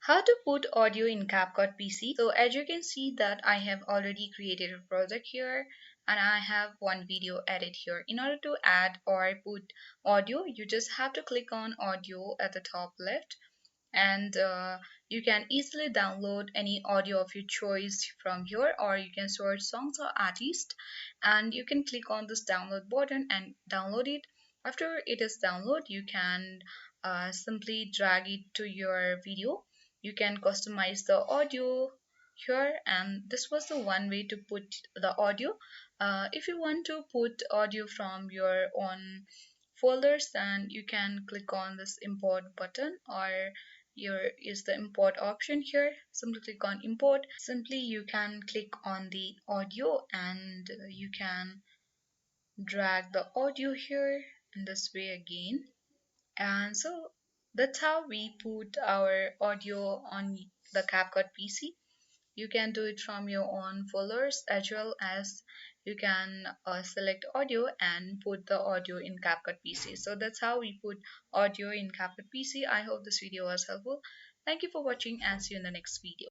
How to put audio in Capcut PC. So as you can see that I have already created a project here and I have one video edit here. In order to add or put audio, you just have to click on audio at the top left, and you can easily download any audio of your choice from here, or you can search songs or artist and you can click on this download button and download it. After it is download, you can simply drag it to your video. You can customize the audio here, and this was the one way to put the audio. If you want to put audio from your own folders, then you can click on this import button, or here is the import option. Here simply click on import. Simply you can click on the audio and you can drag the audio here in this way again. And so that's how we put our audio on the CapCut PC. You can do it from your own folders, as well as you can select audio and put the audio in CapCut PC. So that's how we put audio in CapCut PC. I hope this video was helpful. Thank you for watching and see you in the next video.